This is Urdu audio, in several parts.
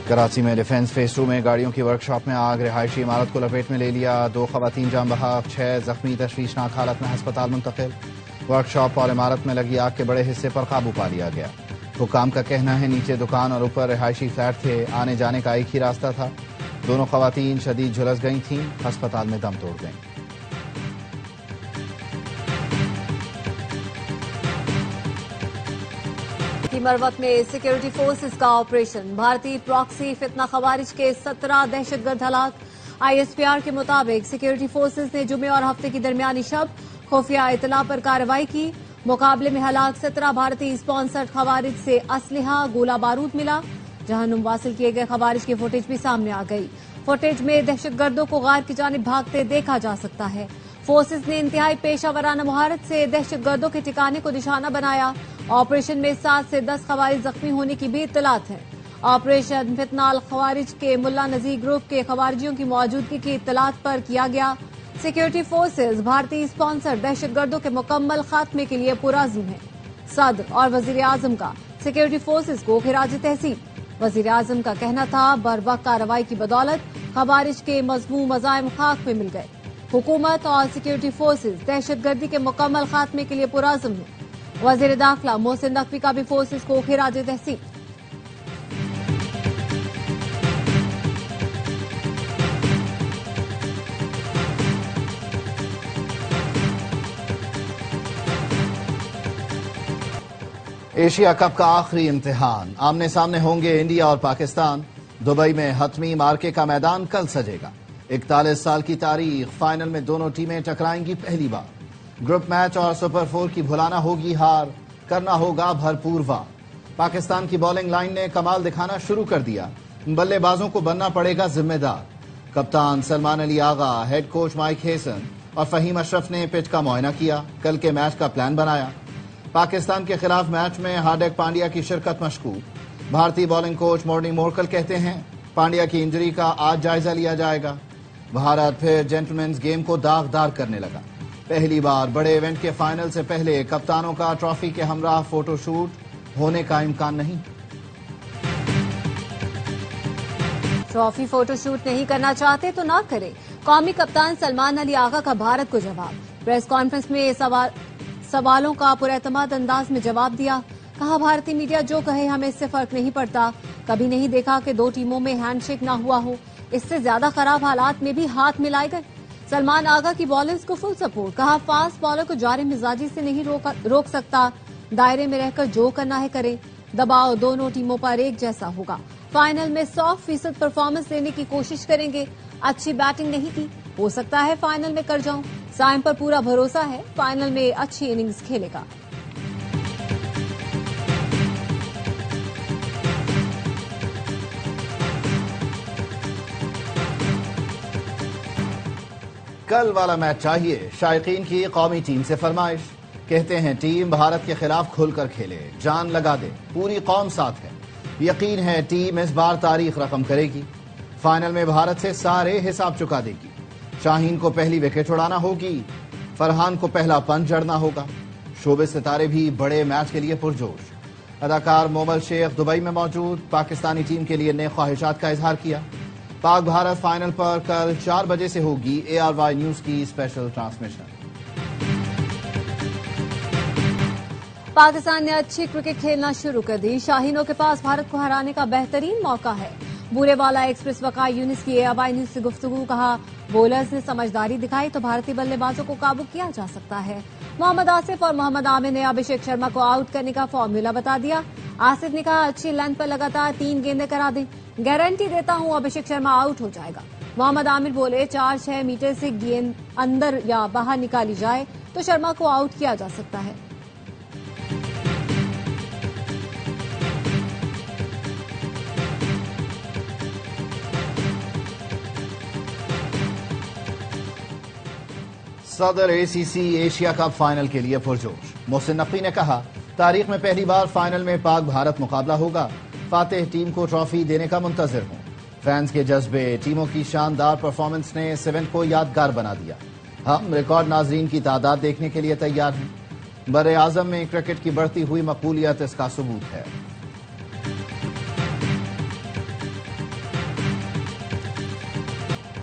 کراچی میں ڈیفنس فیس 2 میں گاڑیوں کی ورکشاپ میں آگ، رہائشی عمارت کو لپیٹ میں لے لیا، 2 خواتین جاں بحق، 6 زخمی تشویشناک حالت میں ہسپتال منتقل۔ ورکشاپ اور عمارت میں لگی آگ کے بڑے حصے پر قابو پا لیا گیا۔ حکام کا کہنا ہے نیچے دکان اور اوپر رہائشی فلیٹ تھے، آنے جانے کا ایک ہی راستہ تھا۔ دونوں خواتین شدید جھلس گئی تھیں، ہسپتال میں دم توڑ گئیں۔ مروت میں سیکیورٹی فورسز کا آپریشن، بھارتی پراکسی فتنہ خوارج کے 17 دہشت گرد ہلاک۔ ISPR کے مطابق سیکیورٹی فورسز نے جمعے اور ہفتے کی درمیانی شب خفیہ اطلاع پر کارروائی کی۔ مقابلے میں ہلاک 17 بھارتی اسپانسرڈ خوارج سے اسلحہ، گولہ بارود ملا۔ جہنم واصل کیے گئے خوارج کی فوٹیج بھی سامنے آ گئی۔ فوٹیج میں دہشت گردوں کو غار کی جانب بھاگتے دیکھا جا سکتا ہے۔ فورسز نے انتہائی پیشہ ورانہ مہارت سے دہشت گردوں کے ٹھکانے کو نشانہ بنایا۔ آپریشن میں 7 سے 10 خوارج زخمی ہونے کی بھی اطلاعات ہیں۔ آپریشن فتنہ الخوارج کے ملا نذیر گروپ کے خوارجیوں کی موجودگی کی اطلاعات پر کیا گیا۔ سیکیورٹی فورسز بھارتی اسپانسر دہشت گردوں کے مکمل خاتمے کے لیے پرعزم ہیں۔ صدر اور وزیر اعظم کا سیکیورٹی فورسز کو خراج تحسین۔ وزیر اعظم کا کہنا تھا بروقت کارروائی کی بدولت خوارج کے مذموم عزائم خاک میں مل گئے۔ حکومت اور سیکیورٹی فورسز دہشت گردی کے مکمل خاتمے کے لیے پرعزم ہیں۔ وزیر داخلہ محسن نقوی کا بھی فورسز کو خراج تحسین۔ ایشیا کپ کا آخری امتحان، آمنے سامنے ہوں گے انڈیا اور پاکستان۔ دبئی میں حتمی مارکے کا میدان کل سجے گا۔ 41 سال کی تاریخ، فائنل میں دونوں ٹیمیں ٹکرائیں گی پہلی بار۔ گروپ میچ اور سپر 4 کی بھلانا ہوگی ہار، کرنا ہوگا بھرپور وار۔ پاکستان کی بولنگ لائن نے کمال دکھانا شروع کر دیا، بلے بازوں کو بننا پڑے گا ذمہ دار۔ کپتان سلمان علی آغا، ہیڈ کوچ مائک ہیسن اور فہیم اشرف نے پچ کا معائنہ کیا، کل کے میچ کا پلان بنایا۔ پاکستان کے خلاف میچ میں ہاردک پانڈیا کی شرکت مشکوک۔ بھارتی بولنگ کوچ مورنی مورکل کہتے ہیں پانڈیا کی انجری کا آج جائزہ لیا جائے گا۔ بھارت پھر جینٹلمینز گیم کو داغدار کرنے لگا۔ پہلی بار بڑے ایونٹ کے فائنل سے پہلے کپتانوں کا ٹرافی کے ہمراہ فوٹو شوٹ ہونے کا امکان نہیں۔ ٹرافی فوٹو شوٹ نہیں کرنا چاہتے تو نہ کرے، قومی کپتان سلمان علی آغا کا بھارت کو جواب۔ پریس کانفرنس میں سوالوں کا پراعتماد انداز میں جواب دیا۔ کہا بھارتی میڈیا جو کہے ہمیں اس سے فرق نہیں پڑتا، کبھی نہیں دیکھا کہ 2 ٹیموں میں ہینڈ شیک نہ ہوا ہو، اس سے زیادہ خراب حالات میں بھی ہاتھ ملائے گئے۔ سلمان آغا کی بالرز کو فل سپورٹ، کہا فاسٹ بالر کو جارح مزاجی سے نہیں روک سکتا، دائرے میں رہ کر جو کرنا ہے کریں، دباؤ دونوں ٹیموں پر ایک جیسا ہوگا، فائنل میں 100% پرفارمنس دینے کی کوشش کریں گے، اچھی بیٹنگ نہیں کی، ہو سکتا ہے فائنل میں کر جاؤں، سائم پر پورا بھروسہ ہے فائنل میں اچھی اننگز کھیلے گا۔ کل والا میچ چاہیے، شائقین کی قومی ٹیم سے فرمائش۔ کہتے ہیں ٹیم بھارت کے خلاف کھل کر کھیلے، جان لگا دے، پوری قوم ساتھ ہے۔ یقین ہے ٹیم اس بار تاریخ رقم کرے گی، فائنل میں بھارت سے سارے حساب چکا دے گی۔ شاہین کو پہلی وکٹ اڑانا ہوگی، فرحان کو پہلا پنچ جڑنا ہوگا۔ شوبے ستارے بھی بڑے میچ کے لیے پرجوش۔ اداکار مومل شیخ دبئی میں موجود، پاکستانی ٹیم کے لیے نئے خواہشات کا اظہار کیا۔ پاک بھارت فائنل پر کل 4 بجے سے ہوگی ARY نیوز کی اسپیشل ٹرانسمیشن۔ پاکستان نے اچھی کرکٹ کھیلنا شروع کر دی، شاہینوں کے پاس بھارت کو ہرانے کا بہترین موقع ہے۔ بورے والا ایکسپریس وقائے یونس کی ARY نیوز سے گفتگو، کہا بولرز نے سمجھداری دکھائی تو بھارتی بلے بازوں کو قابو کیا جا سکتا ہے۔ محمد آصف اور محمد عامر نے ابھیشیک شرما کو آؤٹ کرنے کا فارمولا بتا دیا۔ آصف نے کہا اچھی لینتھ پر لگاتار 3 گیندیں کرا دیں، گارنٹی دیتا ہوں ابھیشیک شرما آؤٹ ہو جائے گا۔ محمد عامر بولے 4-6 میٹر سے گیند اندر یا باہر نکالی جائے تو شرما کو آؤٹ کیا جا سکتا ہے۔ صدر ACC ایشیا کپ فائنل کے لیے پرجوش۔ محسن نقوی نے کہا تاریخ میں پہلی بار فائنل میں پاک بھارت مقابلہ ہوگا، فاتح ٹیم کو ٹرافی دینے کا منتظر ہوں۔ فینس کے جذبے، ٹیموں کی شاندار پرفارمنس نے اس ایونٹ کو یادگار بنا دیا۔ ہم ریکارڈ ناظرین کی تعداد دیکھنے کے لیے تیار ہیں۔ بر اعظم میں کرکٹ کی بڑھتی ہوئی مقبولیت اس کا ثبوت ہے۔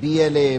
BLA,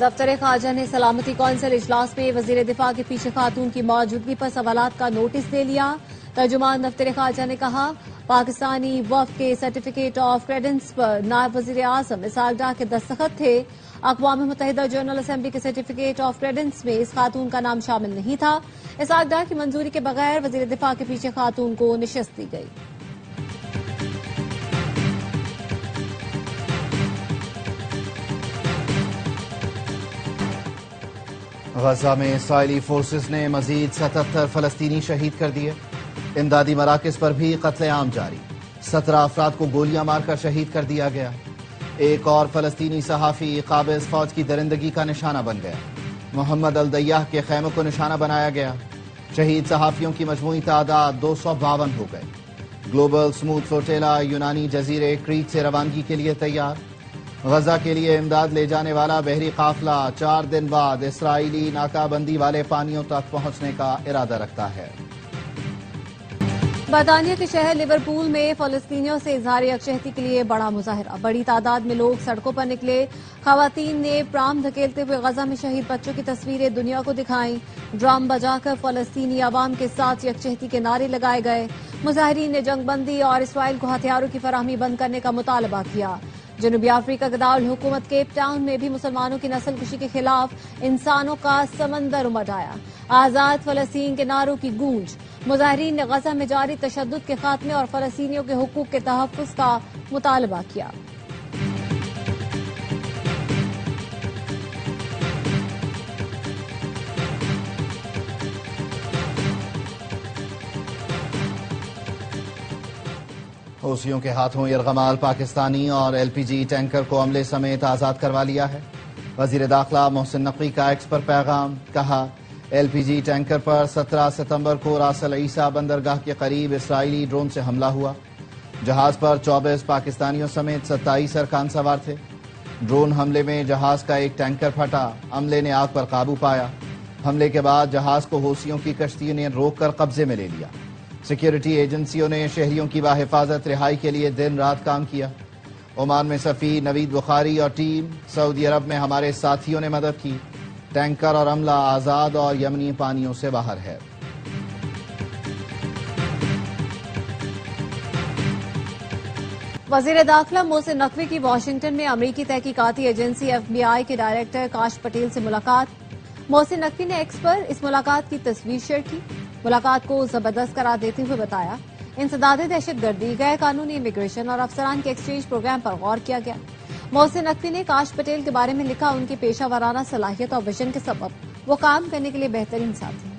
دفتر خارجہ نے سلامتی کونسل اجلاس میں وزیر دفاع کے پیچھے خاتون کی موجودگی پر سوالات کا نوٹس دے لیا. ترجمان دفتر خارجہ نے کہا پاکستانی وفد کے سرٹیفکیٹ آف کریڈنس پر نائب وزیر اعظم اسحاق ڈار کے دستخط تھے. اقوام متحدہ جنرل اسمبلی کے سرٹیفکیٹ آف کریڈنس میں اس خاتون کا نام شامل نہیں تھا. اسحاق ڈار کی منظوری کے بغیر وزیر دفاع کے پیچھے خاتون کو نشست دی گئی. غزہ میں اسرائیلی فورسز نے مزید 77 فلسطینی شہید کر دیے. امدادی مراکز پر بھی قتل عام جاری. 17 افراد کو گولیاں مار کر شہید کر دیا گیا. ایک اور فلسطینی صحافی قابض فوج کی درندگی کا نشانہ بن گیا. محمد الدیاح کے خیموں کو نشانہ بنایا گیا. شہید صحافیوں کی مجموعی تعداد 252 ہو گئی. گلوبل سموتھ فلوٹیلا یونانی جزیرے کریٹ سے روانگی کے لیے تیار. غزہ کے لیے امداد لے جانے والا بحری قافلہ 4 دن بعد اسرائیلی ناکہ بندی والے پانیوں تک پہنچنے کا ارادہ رکھتا ہے. برطانیہ کے شہر لیورپول میں فلسطینیوں سے اظہار یکجہتی کے لیے بڑا مظاہرہ. بڑی تعداد میں لوگ سڑکوں پر نکلے. خواتین نے پرام دھکیلتے ہوئے غزہ میں شہید بچوں کی تصویریں دنیا کو دکھائیں. ڈرم بجا کر فلسطینی عوام کے ساتھ یکجہتی کے نعرے لگائے گئے. مظاہرین نے جنگ بندی اور اسرائیل کو ہتھیاروں کی فراہمی بند کرنے کا مطالبہ کیا. جنوبی افریقہ کے دارالحکومت کیپ ٹاؤن میں بھی مسلمانوں کی نسل کشی کے خلاف انسانوں کا سمندر امڈ آیا. آزاد فلسطین کے نعروں کی گونج. مظاہرین نے غزہ میں جاری تشدد کے خاتمے اور فلسطینیوں کے حقوق کے تحفظ کا مطالبہ کیا. حوثیوں کے ہاتھوں یرغمال پاکستانی اور LPG ٹینکر کو عملے سمیت آزاد کروا لیا ہے. وزیر داخلہ محسن نقوی کا ایکس پر پیغام. کہا LPG ٹینکر پر 17 ستمبر کو راس العیسیٰ بندرگاہ کے قریب اسرائیلی ڈرون سے حملہ ہوا. جہاز پر 24 پاکستانیوں سمیت 27 ارکان سوار تھے. ڈرون حملے میں جہاز کا ایک ٹینکر پھٹا. عملے نے آگ پر قابو پایا. حملے کے بعد جہاز کو حوثیوں کی کشتی نے روک کر قبضے میں لے لیا. سیکیورٹی ایجنسیوں نے شہریوں کی بحفاظت رہائی کے لیے دن رات کام کیا. عمان میں سفیر نوید بخاری اور ٹیم. سعودی عرب میں ہمارے ساتھیوں نے مدد کی. ٹینکر اور عملہ آزاد اور یمنی پانیوں سے باہر ہے. وزیر داخلہ محسن نقوی کی واشنگٹن میں امریکی تحقیقاتی ایجنسی FBI کے ڈائریکٹر کاش پٹیل سے ملاقات. محسن نقوی نے ایکس پر اس ملاقات کی تصویر شیئر کی. ملاقات کو زبردست قرار دیتے ہوئے بتایا انسداد دہشت گردی، غیر قانونی امیگریشن اور افسران کے ایکسچینج پروگرام پر غور کیا گیا. محسن نقوی نے کاش پٹیل کے بارے میں لکھا ان کی پیشہ ورانہ صلاحیت اور وژن کے سبب وہ کام کرنے کے لیے بہترین ساتھی ہیں.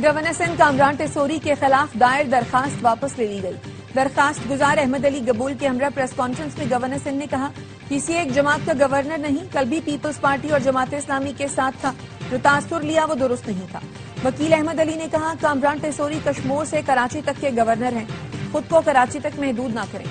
گورنر سندھ کامران ٹیسوری کے خلاف دائر درخواست واپس لے لی گئی. درخواست گزار احمد علی گبول کے ہمراہ پریس کانفرنس میں گورنر سندھ نے کہا کسی ایک جماعت کا گورنر نہیں، کل بھی پیپلز پارٹی اور جماعت اسلامی کے ساتھ تھا. جو تاثر لیا وہ درست نہیں تھا. وکیل احمد علی نے کہا کامران ٹیسوری کشمور سے کراچی تک کے گورنر ہیں، خود کو کراچی تک محدود نہ کریں.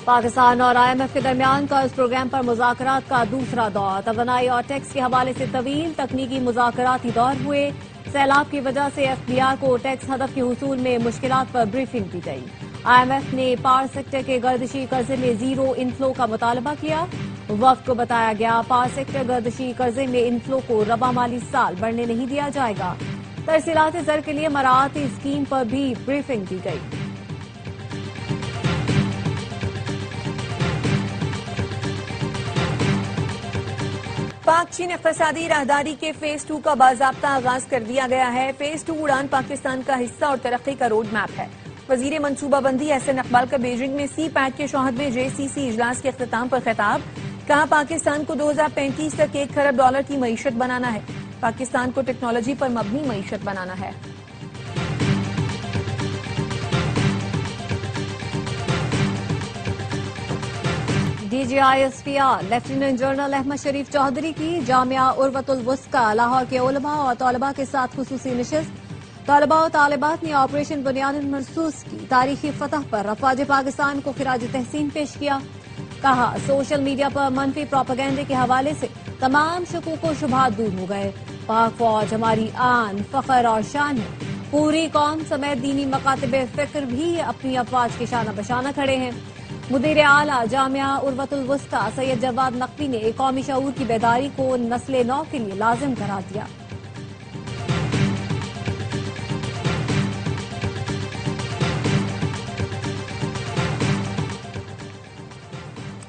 پاکستان اور IMF کے درمیان قرض پروگرام پر مذاکرات کا دوسرا دور. توانائی اور ٹیکس کے حوالے سے طویل تکنیکی مذاکراتی دور ہوئے. سیلاب کی وجہ سے FBR کو ٹیکس ہدف کے حصول میں مشکلات پر بریفنگ دی گئی. IMF نے پاور سیکٹر کے گردشی قرضے میں زیرو انفلو کا مطالبہ کیا. وفد کو بتایا گیا پاور سیکٹر گردشی قرضے میں انفلو کو ربع مالی سال بڑھنے نہیں دیا جائے گا. ترسیلات زر کے لیے مراعاتی اسکیم پر بھی بریفنگ دی گئی. پاک چین اقتصادی راہداری کے فیز 2 کا باضابطہ آغاز کر دیا گیا ہے. فیز 2 اڑان پاکستان کا حصہ اور ترقی کا روڈ میپ ہے. وزیر منصوبہ بندی احسن اقبال کا بیجنگ میں CPEC کے 64ویں JCC اجلاس کے اختتام پر خطاب. کہا پاکستان کو 2035 تک $1 کھرب کی معیشت بنانا ہے. پاکستان کو ٹیکنالوجی پر مبنی معیشت بنانا ہے. DGISPR لیفٹیننٹ جنرل احمد شریف چودھری کی جامعہ عروۃ الوثقی لاہور کے علماء اور طلباء کے ساتھ خصوصی نشست. طلباء و طالبات نے آپریشن بنیاد مرصوص کی تاریخی فتح پر افواج پاکستان کو خراج تحسین پیش کیا. کہا سوشل میڈیا پر منفی پروپیگنڈے کے حوالے سے تمام شکوک و شبہات دور ہو گئے. پاک فوج ہماری آن، فخر اور شان ہے. پوری قوم سمیت دینی مکاتب فکر بھی اپنی افواج کے شانہ بشانہ کھڑے ہیں. مدیر اعلیٰ جامعہ عروۃ الوسطی سید جواد نقوی نے قومی شعور کی بیداری کو نسل نو کے لیے لازم قرار دیا.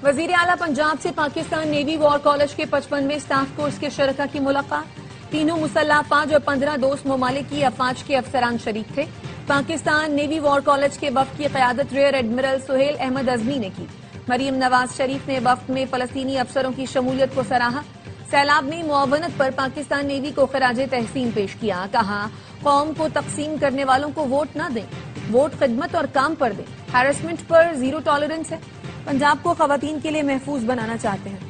وزیر اعلیٰ پنجاب سے پاکستان نیوی وار کالج کے 55ویں اسٹاف کورس کے شرکاء کی ملاقات. تینوں مسلح افواج اور 15 دوست ممالک کی افواج کے افسران شریک تھے. پاکستان نیوی وار کالج کے وفد کی قیادت ریئر ایڈمرل سہیل احمد ازمی نے کی. مریم نواز شریف نے وفد میں فلسطینی افسروں کی شمولیت کو سراہا. سیلاب میں معاونت پر پاکستان نیوی کو خراج تحسین پیش کیا. کہا قوم کو تقسیم کرنے والوں کو ووٹ نہ دیں، ووٹ خدمت اور کام پر دیں. ہیرسمنٹ پر زیرو ٹالرنس ہے. پنجاب کو خواتین کے لیے محفوظ بنانا چاہتے ہیں.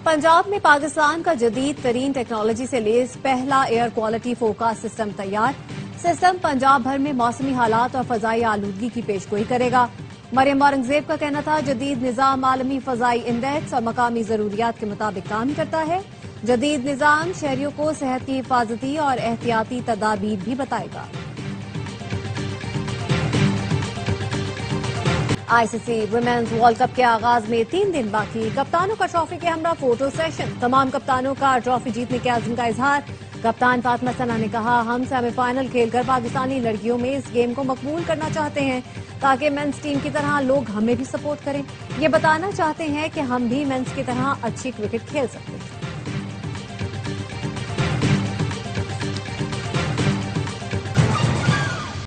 پنجاب میں پاکستان کا جدید ترین ٹیکنالوجی سے لیس پہلا ایئر کوالٹی فورکاسٹ سسٹم تیار. سسٹم پنجاب بھر میں موسمی حالات اور فضائی آلودگی کی پیشگوئی کرے گا. مریم اورنگزیب کا کہنا تھا جدید نظام عالمی فضائی انڈیکس اور مقامی ضروریات کے مطابق کام کرتا ہے. جدید نظام شہریوں کو صحت کی حفاظتی اور احتیاطی تدابیر بھی بتائے گا. آئی سی سی ویمنز ورلڈ کپ کے آغاز میں 3 دن باقی. کپتانوں کا ٹرافی کے ہمراہ فوٹو سیشن. تمام کپتانوں کا ٹرافی جیتنے کے عزم کا اظہار. کپتان فاطمہ ثنا نے کہا ہم سیمی فائنل کھیل کر پاکستانی لڑکیوں میں اس گیم کو مقبول کرنا چاہتے ہیں تاکہ مینس ٹیم کی طرح لوگ ہمیں بھی سپورٹ کریں. یہ بتانا چاہتے ہیں کہ ہم بھی مینس کی طرح اچھی کرکٹ کھیل سکتے ہیں.